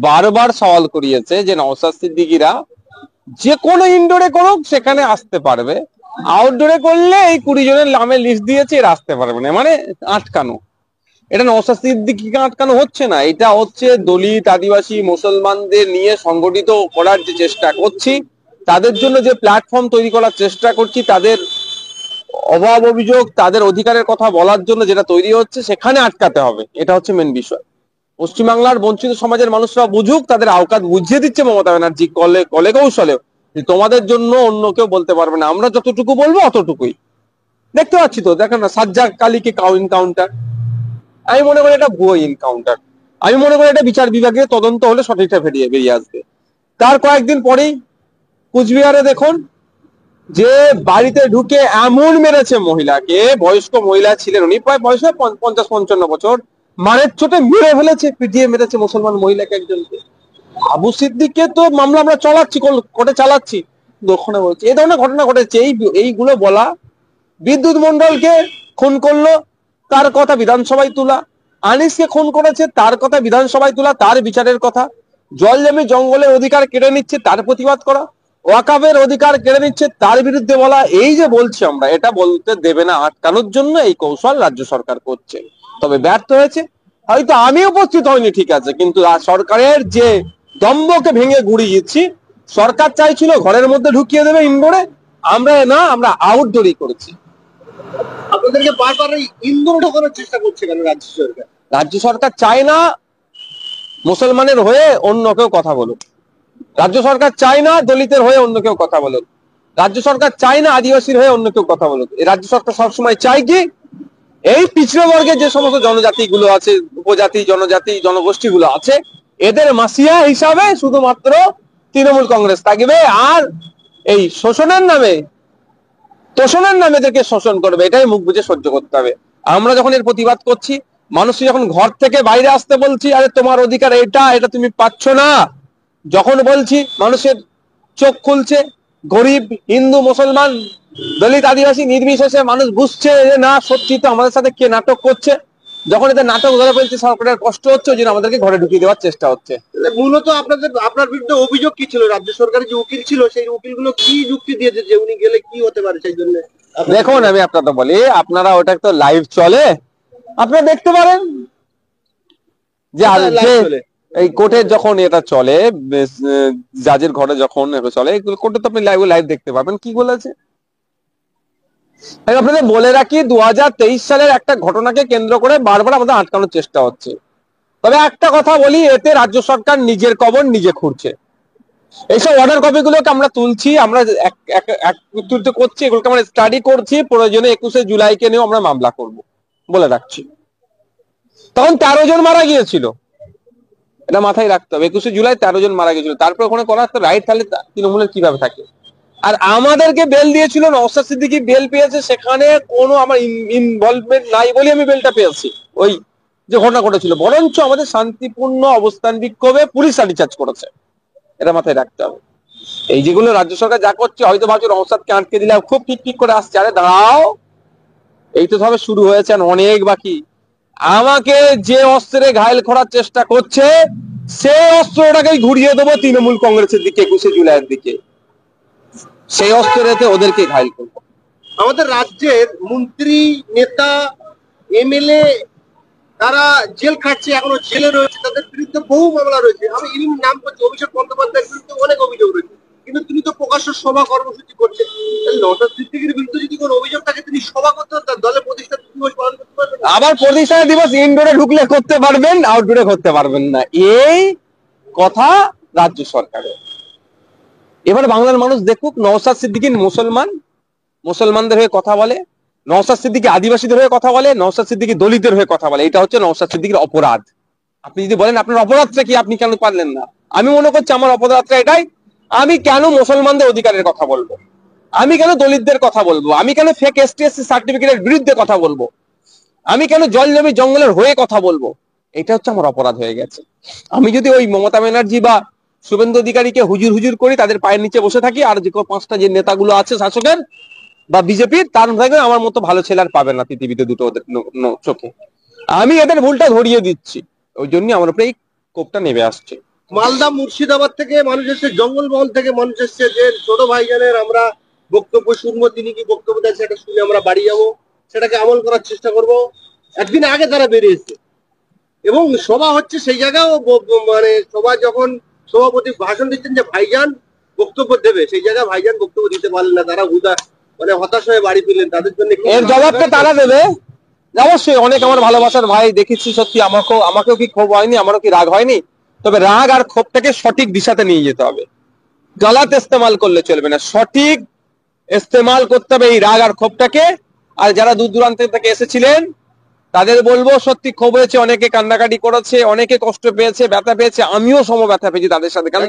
বারবার সওয়াল করিয়েছে যে নওশাদ সিদ্দিকীরা যে কোনো ইনডোরে করুক সেখানে আসতে পারবে, আউটডোরে করলে এই 20 জনের নামে লিস্ট দিয়েছে এরা আসতে পারবে না, মানে আটকানো। এটা নওশাদ সিদ্দিকীকে আটকানো হচ্ছে না, এটা হচ্ছে দলিত আদিবাসী মুসলমানদের নিয়ে সংগঠিত করার যে চেষ্টা করছি, তাদের জন্য যে প্ল্যাটফর্ম তৈরি করার চেষ্টা করছি, তাদের অভাব অভিযোগ তাদের অধিকারের কথা বলার জন্য যেটা তৈরি হচ্ছে সেখানে আটকাতে হবে, এটা হচ্ছে মেন বিষয়। পশ্চিমবাংলার বঞ্চিত সমাজের মানুষরা বুঝুক, তাদের আওকাত বুঝিয়ে দিচ্ছে মমতা ব্যানার্জি কলে কলে কৌশলেও, তোমাদের জন্য অন্য কেউ বলতে পারবে না, আমরা যতটুকু বলবো অতটুকুই। দেখতে পাচ্ছি তো, দেখেন না সাজ্জাদ কালীকে এনকাউন্টার, আমি মনে করি এটা ভুয়ো এনকাউন্টার। আমি মনে করি এটা বিচার বিভাগের তদন্ত হলে সঠিকটা বেরিয়ে আসবে। তার কয়েকদিন পরেই কুচবিহারে দেখুন, যে বাড়িতে ঢুকে এমন মেরেছে মহিলাকে, বয়স্ক মহিলা ছিলেন উনি, প্রায় বয়স 50-55 বছর, মারের চোটে মেরে ফেলেছে, পিটিয়ে মেরেছে মুসলমান মহিলাকে একজনকে। আবু সিদ্দিককে তো মামলা আমরা চালাচ্ছি, কোর্টে চালাচ্ছি, দক্ষিণে বলছি এই ধরনের ঘটনা ঘটেছে। এইগুলো বলা, বিদ্যুৎ মন্ডলকে খুন করলো তার কথা বিধানসভায় তোলা, আনিসকে খুন করেছে তার কথা বিধানসভায় তোলা, তার বিচারের কথা, জল জমি জঙ্গলের অধিকার কেড়ে নিচ্ছে তার প্রতিবাদ করা, ওয়াকাফের অধিকার কেড়ে নিচ্ছে তার বিরুদ্ধে বলা, এই যে বলছি আমরা, এটা বলতে দেবে না, আটকানোর জন্য এই কৌশল রাজ্য সরকার করছে। তবে ব্যর্থ হয়েছে, হয়তো আমি উপস্থিত হইনি ঠিক আছে, কিন্তু সরকারের যে দম্ভকে ভেঙে গুড়িয়ে দিচ্ছি, সরকার চাইছিল ঘরের মধ্যে ঢুকিয়ে দেবে ইনডোরে, আমরা না, আমরা আউটডোরই করেছি। আপনাদেরকে বারবার ইনডোরে ঢোকানোর চেষ্টা করছে কেন রাজ্য সরকার? রাজ্য সরকার চায় না মুসলমানের হয়ে অন্য কেউ কথা বলুক, রাজ্য সরকার চায় না দলিতের হয়ে অন্য কেউ কথা বলুক, রাজ্য সরকার চায় না আদিবাসীর হয়ে অন্য কেউ কথা বলুক। এই রাজ্য সরকার সবসময় চায় কি, এই পিছড়ে বর্গের যে সমস্ত জনজাতি গুলো আছে, উপজাতি জনজাতি জনগোষ্ঠী গুলো আছে, এদের মাসিয়া হিসাবে শুধুমাত্র তৃণমূল কংগ্রেস থাকবে, আর এই শোষণের নামে তোষণের নামে এদেরকে শোষণ করবে, এটাই মুখ বুঝে সহ্য করতে হবে। আমরা যখন এর প্রতিবাদ করছি, মানুষ যখন ঘর থেকে বাইরে আসতে বলছি, আরে তোমার অধিকার এটা, এটা তুমি পাচ্ছ না, যখন বলছি মানুষের চোখ খুলছে, গরিব হিন্দু মুসলমান দলিত আদিবাসী নির্বিশেষে মানুষ বুঝছে যে না সত্যি তো আমাদের সাথে কে নাটক করছে, যখন এদের নাটক ধরে ফেলছে সরকারের কষ্ট হচ্ছে, ওই জন্য আমাদেরকে ঘরে ঢুকিয়ে দেওয়ার চেষ্টা হচ্ছে। মূলত আপনার বিরুদ্ধে অভিযোগ কি ছিল? রাজ্য সরকারের যে উকিল ছিল সেই উকিলগুলো কি যুক্তি দিয়েছে যে উনি গেলে কি হতে পারে সেই জন্য? দেখুন আমি আপনাকে বলি, আপনারা ওটা তো লাইভ চলে, আপনারা দেখতে পারেন যে এই কোর্টে যখন এটা চলে, জাজের ঘরে যখন এটা চলে, কোর্টে তো আপনি লাইভ দেখতে পাবেন কি বলেছে। আপনাদের বলে রাখি, 2023 সালের একটা ঘটনাকে কেন্দ্র করে বারবার আমাদের আটকানোর চেষ্টা হচ্ছে। তবে একটা কথা বলি, এতে রাজ্য সরকার নিজের কবর নিজে খুঁড়ছে। এইসব অর্ডার কপি গুলোকে আমরা তুলছি, আমরা একত্রিত করছি, এগুলোকে আমরা স্টাডি করছি, প্রয়োজনে 21শে জুলাইকে নিয়েও আমরা মামলা করব বলে রাখছি। তখন 13 জন মারা গিয়েছিল, এটা মাথায় রাখতে হবে। 21শে জুলাই 13 জন মারা গিয়েছিল, তারপর ওখানে করার তো রাইট তাহলে তৃণমূলের কিভাবে থাকে? আর আমাদেরকে বেল দিয়েছিল, নওশাদ সিদ্দিকী বেল পেয়েছে, সেখানে কোনো আমার ইনভলভমেন্ট নাই বলে আমি বেলটা পেয়েছি। ওই যে ঘটনা ঘটেছিল, বরঞ্চ আমাদের শান্তিপূর্ণ অবস্থান বিক্ষোভে পুলিশ লাঠিচার্জ করেছে, এটা মাথায় রাখতে হবে। এই যেগুলো রাজ্য সরকার যা করছে, হয়তো ভাবছো নওশাদকে আটকে দিলে খুব ঠিক করে আসছে, আরে দাঁড়াও, এই তো সবে শুরু হয়েছে, অনেক বাকি। আমাকে যে অস্ত্রে ঘায়েল করার চেষ্টা করছে, সেই অস্ত্রটাকেই ঘুরিয়ে দেবো তৃণমূল কংগ্রেসের দিকে 21শে জুলাইয়ের দিকে, সেই অস্ত্রেতে ওদেরকে ঘায়েল করবো। আমাদের রাজ্যের মন্ত্রী, নেতা, এমএলএ তারা জেল খাটছে, এখনো জেলে রয়েছে, তাদের বিরুদ্ধে বহু মামলা রয়েছে। আমি এমনি নাম করছি, অভিষেক বন্দ্যোপাধ্যায়ের বিরুদ্ধে অনেক অভিযোগ রয়েছে, কিন্তু তিনি তো প্রকাশ্য সভা কর্মসূচি করছেন। নওশাদ সিদ্দিকীর বিরুদ্ধে যদি কোনো অভিযোগ থাকে, তিনি সভা করতে তার দলের প্রতিষ্ঠা দিবস পালন করতে পারবেন। আবার প্রতিষ্ঠা দিবস ইনডোরে ঢুকলে করতে পারবেন, আউটডোরে করতে পারবেন না, এই কথা রাজ্য সরকারের। এবার বাংলার মানুষ দেখুক, নওশাদ সিদ্দিকী মুসলমানদের হয়ে কথা বলে, নওশাদ সিদ্দিকী আদিবাসীদের হয়ে কথা বলে, নওশাদ সিদ্দিকী দলিতের হয়ে কথা বলে, এটা হচ্ছে নওশাদ সিদ্দিকীর অপরাধ। আপনি যদি বলেন আপনার অপরাধটা কি, আপনি কেন পারলেন না, আমি মনে করছি আমার অপরাধটা এটাই, আমি কেন মুসলমানদের অধিকারের কথা বলবো, আমি কেন দলিতদের কথা বলবো, আমি কেন ফেক এসটি/এসসি সার্টিফিকেটের বিরুদ্ধে কথা বলবো, আমি কেন জল জমি জঙ্গলের হয়ে কথা বলবো, এটা হচ্ছে আমার অপরাধ হয়ে গেছে। আমি যদি ওই মমতা ব্যানার্জি বা শুভেন্দু অধিকারীকে হুজুর হুজুর করি, তাদের পায়ের নিচে বসে থাকি, আর যে 5টা যে নেতাগুলো আছে শাসকের বা বিজেপির, তার থাকবে, আমার মতো ভালো ছেলে আর পাবে না পৃথিবীতে দুটো চোখে। আমি এদের ভুলটা ধরিয়ে দিচ্ছি, ওই জন্য আমার উপরে এই ক্ষোভটা নেমে আসছে। মালদা মুর্শিদাবাদ থেকে মানুষ এসছে, জঙ্গলমহল থেকে মানুষ এসছে, যে ছোট ভাইজানের আমরা বক্তব্য শুনবো, তিনি কি বক্তব্য দেন সেটা শুনে আমরা বাড়ি যাবো, সেটাকে আমল করার চেষ্টা করব। একদিন আগে তারা বেরিয়েছে এবং সভা হচ্ছে সেই জায়গাও, মানে সভা যখন সভাপতি ভাষণ দিচ্ছেন যে ভাইজান বক্তব্য দেবে, সেই জায়গায় ভাইজান বক্তব্য দিতে পারলেন না, তারা মানে হতাশ হয়ে বাড়ি ফিরলেন। তাদের জন্য এর জবাবটা তারা দেবে। অবশ্যই অনেক আমার ভালোবাসার ভাই দেখেছি, সত্যি আমাকেও কি ক্ষোভ হয়নি, আমারও কি রাগ হয়নি। তবে রাগ আর ক্ষোভটাকে সঠিক দিশাতে নিয়ে যেতে হবে, গলত ইস্তেমাল করলে চলবে না, সঠিক ইস্তেমাল করতে হবে এই রাগ আর ক্ষোভটাকে। আর যারা দূর দূরান্ত থেকে এসেছিলেন তাদের বলবো, সত্যি ক্ষোভ হয়েছে, অনেকে কান্নাকাটি করেছে, অনেকে কষ্ট পেয়েছে, ব্যথা পেয়েছে, আমিও সম ব্যথা পেয়েছি তাদের সাথে। কারণ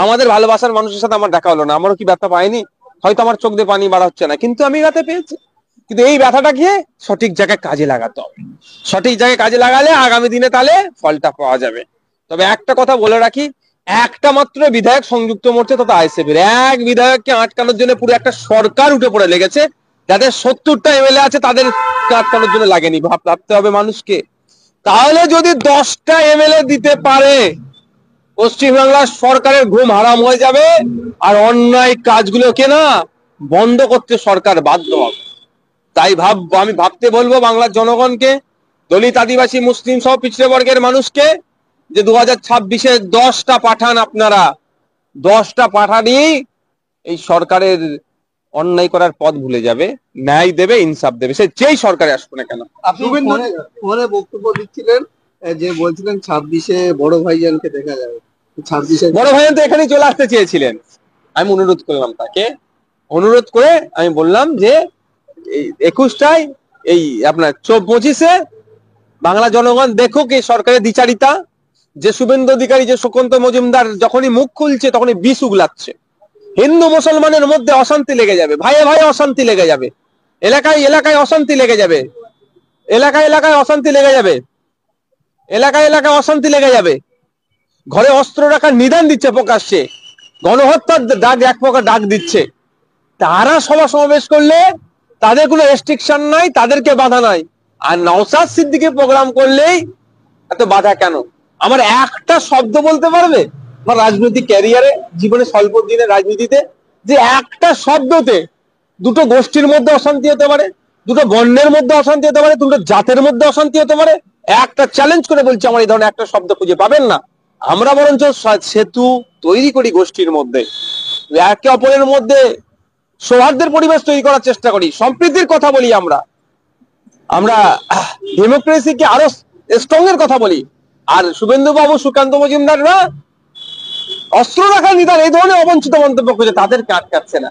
আমাদের ভালোবাসার মানুষের সাথে আমার দেখা হলো না, আমারও কি ব্যথা পাইনি? হয়তো আমার চোখ দিয়ে পানি বার হচ্ছে না, কিন্তু আমি ব্যথা পেয়েছি। কিন্তু এই ব্যথাটাকে সঠিক জায়গায় কাজে লাগাতে হবে, সঠিক জায়গায় কাজে লাগালে আগামী দিনে তাহলে ফলটা পাওয়া যাবে। তবে একটা কথা বলে রাখি, একটা মাত্র বিধায়ক সংযুক্ত মোর্চা তথা আইএসএফের এক বিধায়ককে আটকানোর জন্য পুরো একটা সরকার উঠে পড়ে লেগেছে। যাদের 70টা এমএলএ আছে তাদের আটকানোর জন্য লাগেনি। ভাবতে হবে মানুষকে। তাহলে যদি 10টা এমএলএ দিতে পারে, পশ্চিমবাংলার সরকারের ঘুম হারাম হয়ে যাবে, আর অন্যায় কাজগুলোকে না বন্ধ করতে সরকার বাধ্য হবে। তাই আমি ভাবতে বলবো বাংলার জনগণকে, দলিত, আদিবাসী, মুসলিম সহ পিছড়ে বর্গের মানুষকে, যে 2026-এ 10টা পাঠান, আপনারা 10টা পাঠানই এই সরকারের অন্যায় করার পথ ভুলে যাবে, ন্যায় দেবে, ইনসাফ দেবে, সে যেই সরকারে আসবে না কেন। আপনি ফোনে বক্তব্য দিচ্ছিলেন, যে বলছিলেন 26-এ বড় ভাইজানকে দেখা যাবে। 26-এ বড় ভাইজান তো এখানে চলে আসতে চেয়েছিলেন, আমি অনুরোধ করলাম তাকে, অনুরোধ করে আমি বললাম যে এই 21টায় এই আপনার 25-এ বাংলা জনগণ দেখুক এই সরকারের দ্বিচারিতা, যে শুভেন্দু অধিকারী, যে সুকান্ত মজুমদার যখনই মুখ খুলছে তখনই বিষ উগলাচ্ছে। হিন্দু মুসলমানের মধ্যে অশান্তি লেগে যাবে, ভাইয়ে ভাইয়ে অশান্তি লেগে যাবে, এলাকায় এলাকায় অশান্তি লেগে যাবে, এলাকায় এলাকায় অশান্তি লেগে যাবে, এলাকায় এলাকায় অশান্তি লেগে যাবে। ঘরে অস্ত্র রাখার নিদান দিচ্ছে প্রকাশ্যে, গণহত্যার ডাক এক প্রকার ডাক দিচ্ছে। তারা সভা সমাবেশ করলে তাদের কোনো রেস্ট্রিকশন নাই, তাদেরকে বাধা নাই। আর নওশাদ সিদ্দিকী প্রোগ্রাম করলেই এত বাধা কেন? আমার একটা শব্দ বলতে পারবে আমার রাজনৈতিক ক্যারিয়ারে, জীবনে স্বল্প দিনের রাজনীতিতে, যে একটা শব্দতে দুটো গোষ্ঠীর মধ্যে অশান্তি হতে পারে, দুটো বর্ণের মধ্যে অশান্তি হতে পারে, দুটো জাতের মধ্যে অশান্তি হতে পারে? একটা চ্যালেঞ্জ করে বলছি, আমার এই ধরনের একটা শব্দ খুঁজে পাবেন না। আমরা বরঞ্চ সেতু তৈরি করি গোষ্ঠীর মধ্যে, একে অপরের মধ্যে সৌহার্দ্যের পরিবেশ তৈরি করার চেষ্টা করি, সম্প্রীতির কথা বলি, আমরা ডেমোক্রেসিকে আরো স্ট্রং এর কথা বলি। আর শুভেন্দু বাবু, সুকান্ত মজুমদাররা অস্ত্র রাখার নিদান, এই ধরনের অবঞ্চিত মন্তব্য করছে, তাদেরকে আটকাচ্ছে না।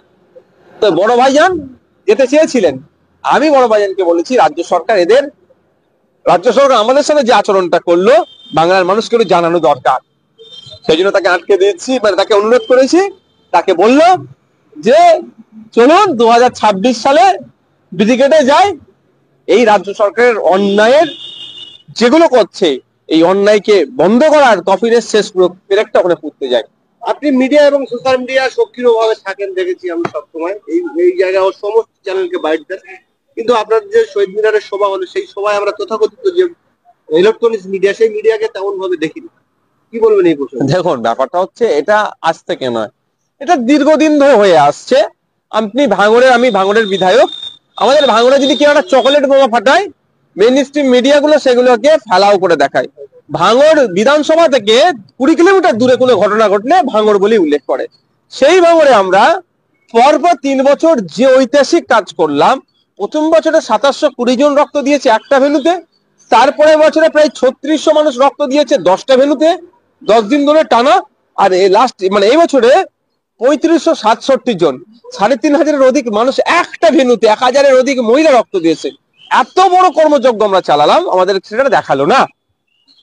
তো বড় ভাইজান যেতে চেয়েছিলেন, আমি বড় ভাইজানকে বলেছি রাজ্য সরকার আমাদের সাথে যে আচরণটা করলো বাংলার মানুষকে একটু জানানো দরকার। সেই জন্য তাকে আটকে দিয়েছি, মানে তাকে অনুরোধ করেছি, তাকে বললো যে চলুন 2026 সালে ব্রিগেডে যাই, এই রাজ্য সরকারের অন্যায়ের যেগুলো করছে এই অন্যায়কে বন্ধ করার কফিনের শেষ পেরেকটা ওখানে পুঁততে যায়। আপনি মিডিয়া এবং সোশ্যাল মিডিয়া সক্রিয় ভাবে থাকেন, দেখেছি আমি সবসময় এই জায়গায় সমস্ত চ্যানেলকে বাইট দেন। কিন্তু আপনার যে শহীদ মিনারের সভা হলো, সেই সভায় আমরা তথাকথিত যে ইলেকট্রনিক্স মিডিয়া, সেই মিডিয়াকে তেমন ভাবে দেখিনি। কি বলবেন এই প্রশ্নে? দেখুন, ব্যাপারটা হচ্ছে এটা আজ থেকে নয়, এটা দীর্ঘদিন ধরে হয়ে আসছে। আমি ভাঙড়ের বিধায়ক, আমাদের ভাঙড়ে যদি কেউ একটা চকলেট বোমা ফাটায়, মেইন স্ট্রিম মিডিয়াগুলো সেগুলোকে ফেলাও করে দেখায়। ভাঙড় বিধানসভা থেকে 20 কিলোমিটার দূরে কোনো ঘটনা ঘটলে ভাঙড় বলে উল্লেখ করে। সেই ভাঙড়ে আমরা পরপর 3 বছর যে ঐতিহাসিক কাজ করলাম, প্রথম বছরে 2720 জন রক্ত দিয়েছে একটা ভেন্যুতে, তারপরে বছরে প্রায় 3600 মানুষ রক্ত দিয়েছে 10টা ভেন্যুতে 10 দিন ধরে টানা। আর এই বছরে 3567 জন, 3500-এর অধিক মানুষ একটা ভেন্যুতে, 1000-এর অধিক মহিলা রক্ত দিয়েছে। এত বড় কর্মযজ্ঞ আমরা চালালাম, আমাদের সেটা দেখালো না।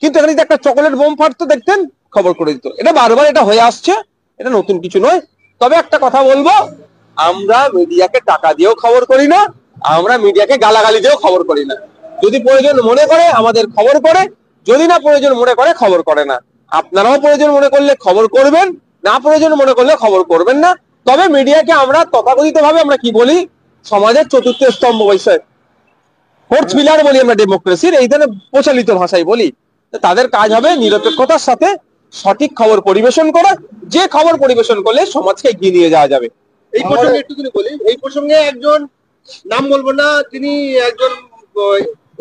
কিন্তু এখানে যদি একটা চকলেট বোম ফাটতো দেখতেন, খবর করে দিত। এটা বারবার এটা হয়ে আসছে, এটা নতুন কিছু নয়। তবে একটা কথা বলবো, আমরা মিডিয়াকে টাকা দিয়েও খবর করি না, আমরা মিডিয়াকে গালাগালি দিয়েও খবর করি না। যদি প্রয়োজন মনে করে আমাদের খবর করে, যদি না প্রয়োজন মনে করে খবর করে না। আপনারাও প্রয়োজন মনে করলে খবর করবেন, না প্রয়োজন মনে করলে খবর করবেন না। তবে মিডিয়াকে আমরা তথাকথিত ভাবে আমরা কি বলি, সমাজের চতুর্থ স্তম্ভ বৈষয়, ফোর্থ পিলার বলি আমরা ডেমোক্রেসির, এই ধরনের প্রচলিত ভাষায় বলি। তাদের কাজ হবে নিরপেক্ষতার সাথে সঠিক খবর পরিবেশন করা, যে খবর পরিবেশন করলে সমাজকে এগিয়ে নিয়ে যাওয়া যাবে। এই প্রসঙ্গে একটুখানি বলি, এই প্রসঙ্গে একজন, নাম বলবো না, তিনি একজন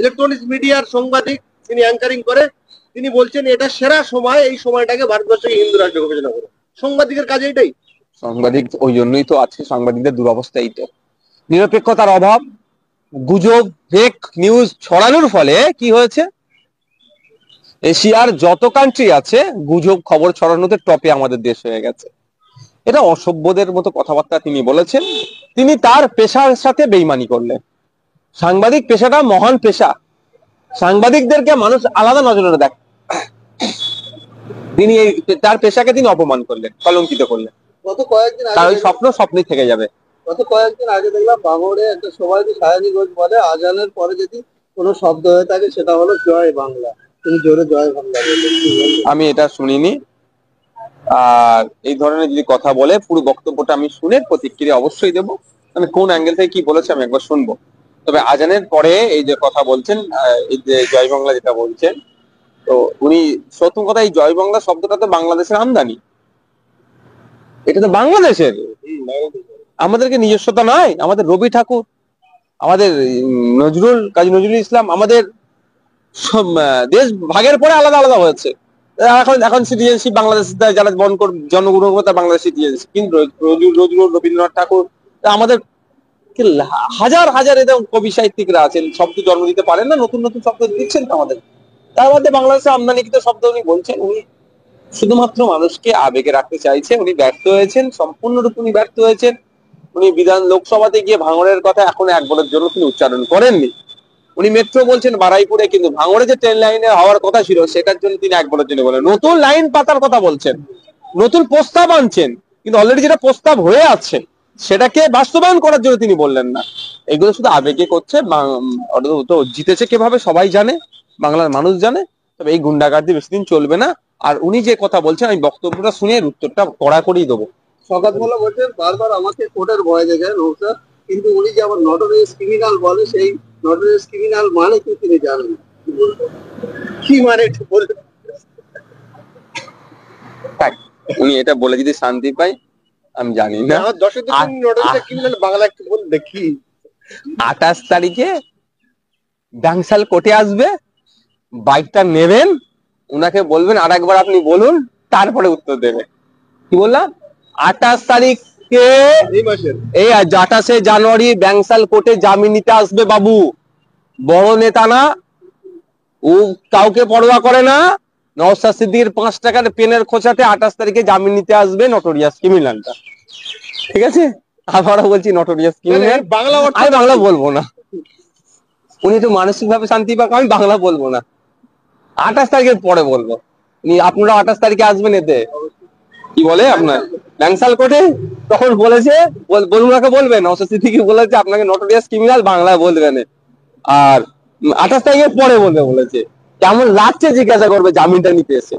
ইলেকট্রনিক্স মিডিয়ার সাংবাদিক, তিনি অ্যাঙ্কারিং করে, তিনি বলছেন এটা সেরা সময়, এই সময়টাকে ভারতবর্ষকে হিন্দু রাষ্ট্র ঘোষণা করে। সাংবাদিকের কাজ এটাই। সাংবাদিক ওই জন্যই তো আছে, সাংবাদিকদের দুরবস্থাই তো নিরপেক্ষতার অভাব, গুজব, ফেক নিউজ ছড়ানোর ফলে কি হয়েছে, এশিয়ার যত কান্ট্রি আছে গুজব খবর ছড়ানোতে টপে আমাদের দেশ হয়ে গেছে। এটা অসভ্যদের মতো কথাবার্তা তিনি বলেছেন। তিনি তার পেশার সাথে বেইমানি করলেন। সাংবাদিক পেশাটা মহান পেশা, সাংবাদিকদেরকে মানুষ আলাদা নজরে দেখে, তিনি এই তার পেশাকে তিনি অপমান করলেন, কলঙ্কিত করলেন। গত কয়েকদিন তার ওই আগে স্বপ্ন স্বপ্নই থেকে যাবে। গত কয়েকদিন আগে দেখলাম ভাঙড়ে একটা সবাইকে সায়নী ঘোষ বলে আজানের পরে যদি কোনো শব্দ হয়ে থাকে সেটা হলো জয় বাংলা। তুমি জোরে জয় বাংলা বললেন, কি বলবেন? আমি এটা শুনিনি। আর এই ধরনের যদি কথা বলে পুরো বক্তব্যটা আমি শুনে প্রতিক্রিয়া অবশ্যই দেবো। আমি কোন অ্যাঙ্গেল থেকে কি বলেছে আমি একবার শুনবো। তবে আজানের পরে এই যে কথা বলছেন, এই যে জয় বাংলা যেটা বলছেন, তো উনি প্রথম কথা, এই জয় বাংলা শব্দটা তো বাংলাদেশের আমদানি, এটা তো বাংলাদেশের, আমাদেরকে নিজস্বতা নয়। আমাদের রবি ঠাকুর, আমাদের কাজী নজরুল ইসলাম, আমাদের দেশ ভাগের পরে আলাদা আলাদা হয়েছে। এখন এখন সিটিজেনশিপ বাংলাদেশ যারা জন্মগ্রহণ করে তারা বাংলাদেশ সিটিজেনশিপ, কিন্তু নজরুল, রবীন্দ্রনাথ ঠাকুর, আমাদের হাজার হাজার এরকম কবি সাহিত্যিকরা আছেন, শব্দ জন্ম দিতে পারেন না, নতুন নতুন শব্দ দিচ্ছেন তো আমাদের। তার মধ্যে বাংলাদেশে আমদানিকৃত শব্দ উনি বলছেন। উনি শুধুমাত্র মানুষকে আবেগে রাখতে চাইছে, উনি ব্যর্থ হয়েছেন, সম্পূর্ণরূপে উনি ব্যর্থ হয়েছেন। উনি লোকসভাতে গিয়ে ভাঙড়ের কথা এখন একবারের জন্য তিনি উচ্চারণ করেননি। উনি মেট্রো বলছেন বারাইপুরে, কিন্তু ভাঙড়ে যে ট্রেন লাইনে হওয়ার কথা ছিল সেটার জন্য তিনি একবারের জন্য বলেন। নতুন লাইন পাতার কথা বলছেন, নতুন প্রস্তাব আনছেন, কিন্তু অলরেডি যেটা প্রস্তাব হয়ে আছে সেটাকে বাস্তবায়ন করার জন্য তিনি বললেন না। এগুলো শুধু আবেগে করছে। তো জিতেছে কিভাবে সবাই জানে, বাংলার মানুষ জানে। তবে এই গুন্ডাগার্দি বেশি দিন চলবে না। আর উনি যে কথা বলছেন, আমি বক্তব্যটা শুনে উত্তরটা কড়াকড়ি দেবো। শওকতমোল্লা বলছেন বারবার আমাকে কোর্টের ভয় দেখায় নৌসাদ, কিন্তু উনি যে আবার নটোরিয়াস ক্রিমিনাল বলে, সেই নটোরিয়াস ক্রিমিনাল মানে কি তিনি জানেন? কি মানে একটু বলুন। উনি এটা বলে যদি শান্তি পাই, আমি জানি না। আমার দর্শকদের জন্য নোটিশটা কি বলেন, বাংলা একটু বলুন দেখি। 28 তারিখে ডাংসাল কোর্টে আসবে, বাইকটা নেবেন, উনাকে বলবেন আর একবার আপনি বলুন, তারপরে উত্তর দেবে। কি বললাম? 28 তারিখে, এই মাসের এই 28শে জানুয়ারি ব্যাংসাল কোর্টে জামিন নিতে আসবে বাবু। বড় নেতা না, ও কাউকে পরোয়া করে না। নওশাদ সিদ্দিকীর 5 টাকার পেনের খোঁচাতে 28 তারিখে জামিন নিতে আসবে নটোরিয়াস ক্রিমিনালটা। ঠিক আছে, আবারও বলছি নটোরিয়াস ক্রিমিনাল। বাংলা আমি বাংলা বলবো না, উনি তো মানসিক ভাবে শান্তি পাক, আমি বাংলা বলবো না, 28 তারিখের পরে বলবো। আপনারা 28 তারিখে আসবেন, এতে কি বলে আপনার ব্যাংসাল কোর্টে, তখন বলেছে বলুনাকে বলবেন, নওশাদ সিদ্দিকী বলেছে আপনাকে নটোরিয়াস ক্রিমিনাল বাংলায় বলবেন, আর 28 তারিখের পরে বলবে বলেছে। কেমন লাগছে জিজ্ঞাসা করবে জামিনটা নিতে এসে।